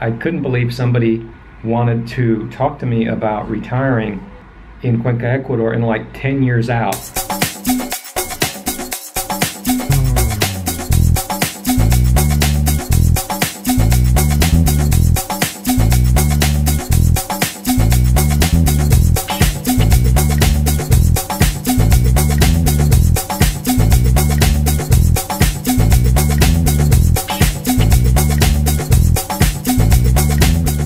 I couldn't believe somebody wanted to talk to me about retiring in Cuenca, Ecuador in like 10 years out.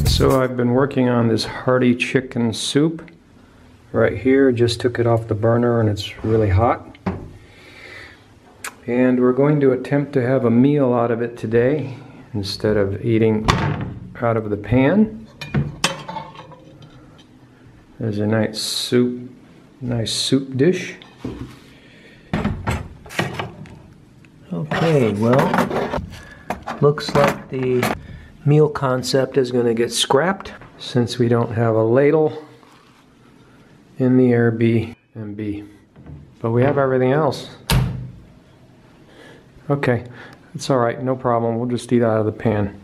So I've been working on this hearty chicken soup right here. Just took it off the burner and it's really hot. And we're going to attempt to have a meal out of it today instead of eating out of the pan. There's a nice soup dish. Okay, well, looks like the meal concept is going to get scrapped since we don't have a ladle in the Airbnb. But we have everything else. Okay, it's alright, no problem. We'll just eat out of the pan.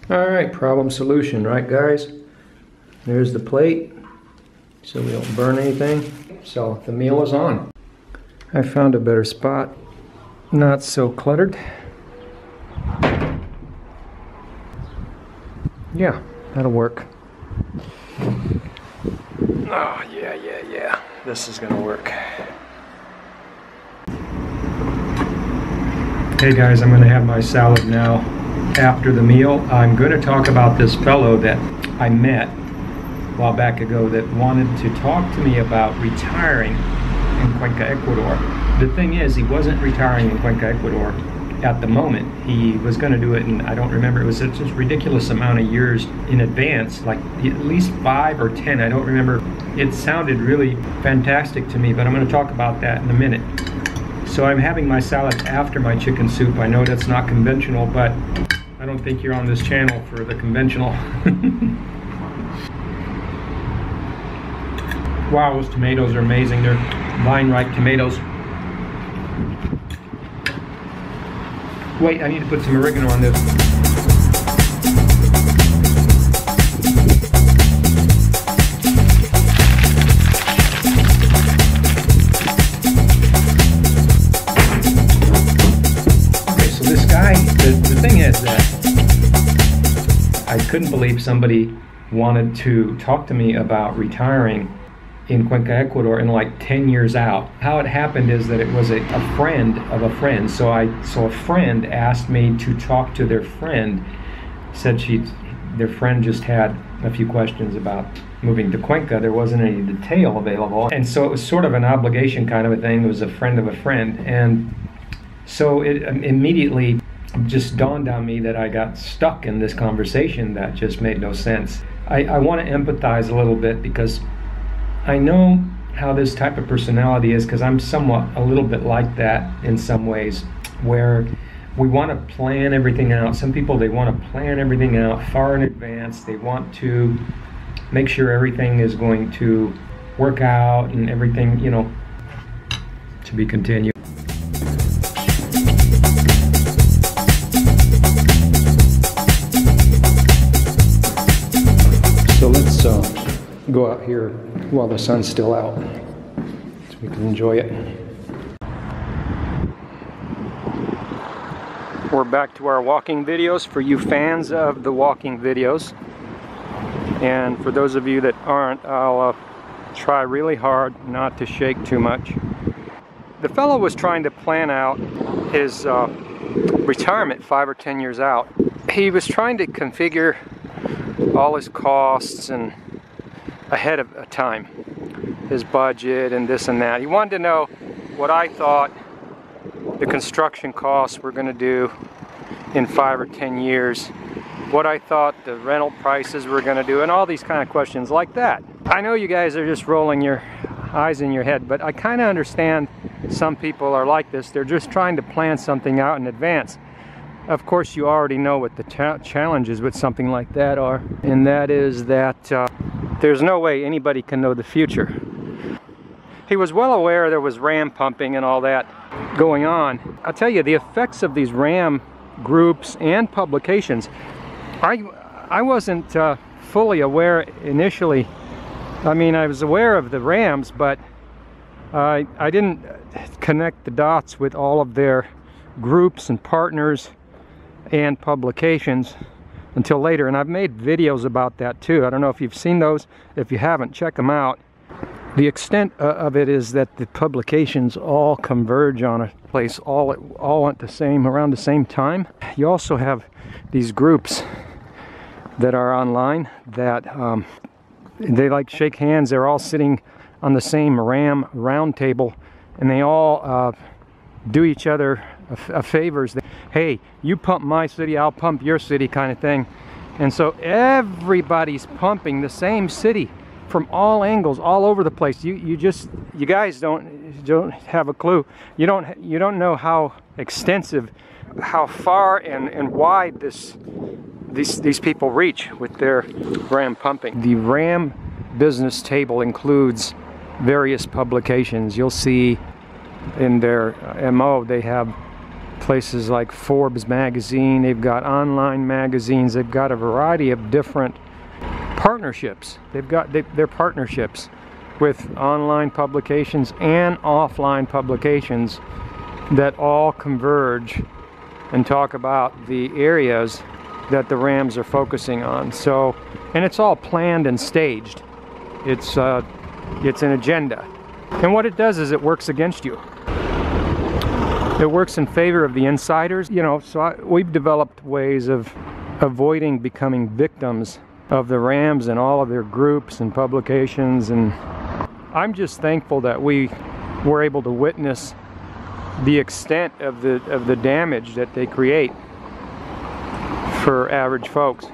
Alright, problem solution, right guys? There's the plate so we don't burn anything. So the meal is on. I found a better spot, not so cluttered. Yeah, that'll work. Oh, yeah. This is gonna work. Hey guys, I'm gonna have my salad now after the meal. I'm gonna talk about this fellow that I met a while back ago that wanted to talk to me about retiring in Cuenca, Ecuador. The thing is, he wasn't retiring in Cuenca, Ecuador at the moment. He was going to do it, and I don't remember, it was such a ridiculous amount of years in advance, like at least 5 or 10, I don't remember. It sounded really fantastic to me, but I'm going to talk about that in a minute. So I'm having my salad after my chicken soup. I know that's not conventional, but I don't think you're on this channel for the conventional. Wow, those tomatoes are amazing. They're vine-ripe tomatoes. Wait, I need to put some oregano on this. Okay, so this guy, the thing is that I couldn't believe somebody wanted to talk to me about retiring in Cuenca, Ecuador in like 10 years out. How it happened is that it was a friend of a friend. So a friend asked me to talk to their friend. Said their friend just had a few questions about moving to Cuenca. There wasn't any detail available. And so it was sort of an obligation kind of a thing. It was a friend of a friend. And so it immediately just dawned on me that I got stuck in this conversation that just made no sense. I want to empathize a little bit because I know how this type of personality is, because I'm somewhat a little bit like that in some ways, where we want to plan everything out. Some people, they want to plan everything out far in advance. They want to make sure everything is going to work out and everything, you know, to be continued. So let's go out here while the sun's still out so we can enjoy it. We're back to our walking videos for you fans of the walking videos. And for those of you that aren't, I'll try really hard not to shake too much. The fellow was trying to plan out his retirement 5 or 10 years out. He was trying to configure all his costs and ahead of time, his budget and this and that. He wanted to know what I thought the construction costs were going to do in 5 or 10 years, what I thought the rental prices were going to do, and all these kind of questions like that. I know you guys are just rolling your eyes in your head, but I kind of understand some people are like this. They're just trying to plan something out in advance. Of course, you already know what the challenges with something like that are, and that is that there's no way anybody can know the future. He was well aware there was RAM pumping and all that going on. I'll tell you, the effects of these RAM groups and publications I wasn't fully aware initially. I mean, I was aware of the Rams, but I didn't connect the dots with all of their groups and partners and publications until later, and I've made videos about that too. I don't know if you've seen those. If you haven't, check them out. The extent of it is that the publications all converge on a place all at the same, around the same time. You also have these groups that are online that they like shake hands. They're all sitting on the same Ram round table, and they all do each other favors. Hey, you pump my city, I'll pump your city, kind of thing. And so everybody's pumping the same city from all angles, all over the place. You guys don't have a clue. You don't know how extensive, how far and wide these people reach with their Ram pumping. The Ram business table includes various publications. You'll see in their MO they have places like Forbes magazine, they've got online magazines, they've got a variety of different partnerships. They've got their partnerships with online publications and offline publications that all converge and talk about the areas that the Rams are focusing on. So, and it's all planned and staged. It's an agenda. And what it does is it works against you. It works in favor of the insiders. You know, so we've developed ways of avoiding becoming victims of the Rams and all of their groups and publications, and I'm just thankful that we were able to witness the extent of the damage that they create for average folks,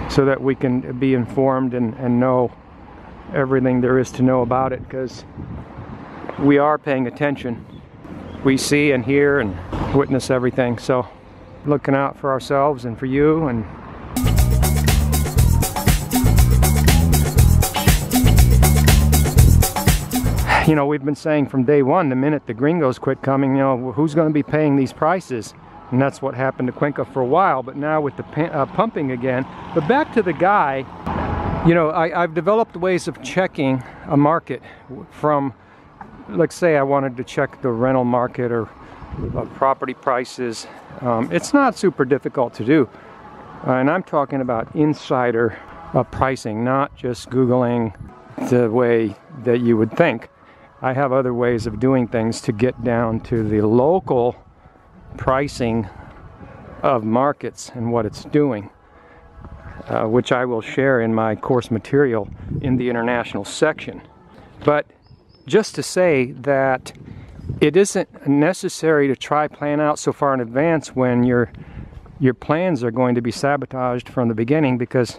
so that we can be informed and know everything there is to know about it, because we are paying attention. We see and hear and witness everything, so looking out for ourselves and for you. And you know, we've been saying from day one, the minute the gringos quit coming, you know, who's going to be paying these prices? And that's what happened to Cuenca for a while, but now with the pumping again. But back to the guy, you know, I've developed ways of checking a market from, let's say I wanted to check the rental market or property prices. It's not super difficult to do. And I'm talking about insider pricing, not just Googling the way that you would think. I have other ways of doing things to get down to the local pricing of markets and what it's doing, which I will share in my course material in the international section. But just to say that it isn't necessary to try plan out so far in advance when your plans are going to be sabotaged from the beginning, because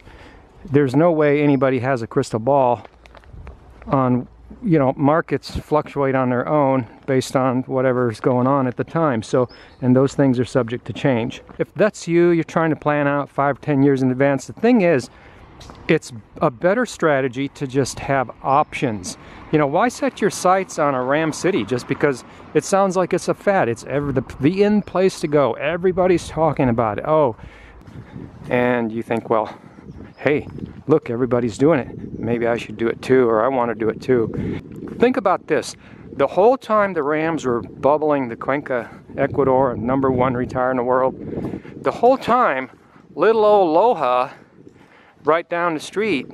there's no way anybody has a crystal ball on, you know, markets fluctuate on their own based on whatever's going on at the time. So, and those things are subject to change. If that's you're trying to plan out 5-10 years in advance, the thing is, it's a better strategy to just have options. You know, why set your sights on a Ram City just because it sounds like it's a fad? It's the in place to go. Everybody's talking about it. Oh, and you think, well, hey, look, everybody's doing it. Maybe I should do it too, or I want to do it too. Think about this. The whole time the Rams were bubbling the Cuenca, Ecuador, #1 retire in the world, the whole time, little old Loja, right down the street,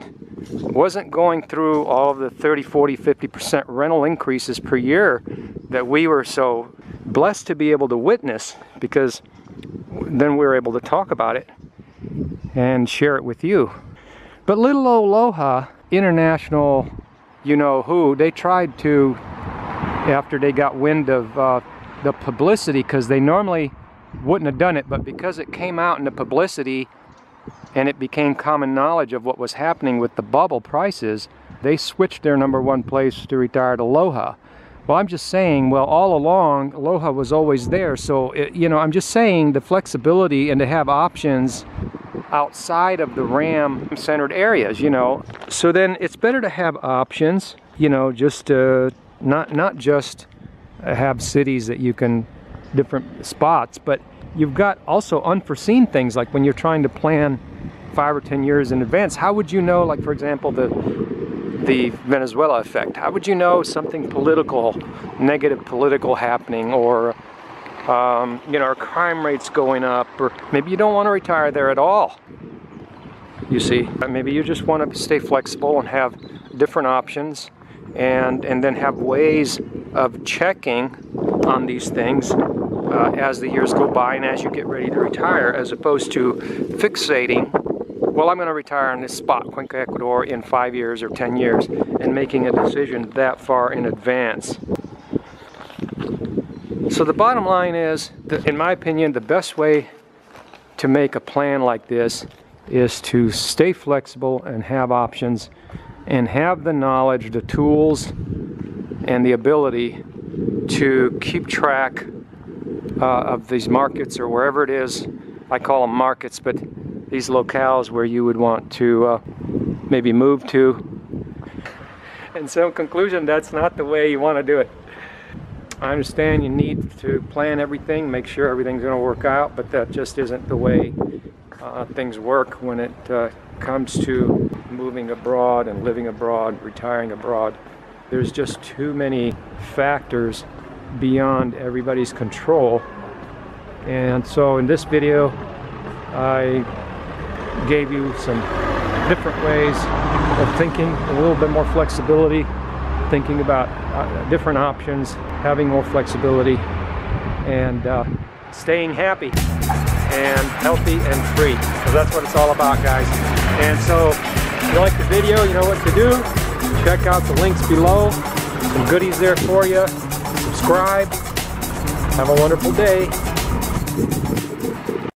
wasn't going through all of the 30, 40, 50% rental increases per year that we were so blessed to be able to witness, because then we were able to talk about it and share it with you. But little old Loja, international, you know who, they tried to, after they got wind of the publicity, because they normally wouldn't have done it, but because it came out in the publicity and it became common knowledge of what was happening with the bubble prices, they switched their #1 place to retire to Loja. Well, I'm just saying, well, all along, Loja was always there. So, you know, I'm just saying the flexibility and to have options outside of the Ram-centered areas, you know. So then it's better to have options, you know, just to not just have cities that you can, different spots, but you've got also unforeseen things, like when you're trying to plan 5 or 10 years in advance, how would you know, like for example, the Venezuela effect? How would you know something political, negative political happening, or you know, our crime rates going up, or maybe you don't want to retire there at all. You see, maybe you just want to stay flexible and have different options, and then have ways of checking on these things as the years go by and as you get ready to retire, as opposed to fixating, well, I'm going to retire in this spot, Cuenca, Ecuador, in 5 years or 10 years, and making a decision that far in advance. So the bottom line is, that, in my opinion, the best way to make a plan like this is to stay flexible and have options, and have the knowledge, the tools, and the ability to keep track of these markets, or wherever it is. I call them markets, but these locales where you would want to maybe move to. And so in conclusion, that's not the way you want to do it. I understand you need to plan everything, make sure everything's going to work out, but that just isn't the way things work when it comes to moving abroad and living abroad, retiring abroad. There's just too many factors beyond everybody's control. And so in this video, I gave you some different ways of thinking, a little bit more flexibility, thinking about different options, having more flexibility, and staying happy and healthy and free, because that's what it's all about, guys. And so if you like the video, you know what to do. Check out the links below, some goodies there for you. Subscribe. Have a wonderful day.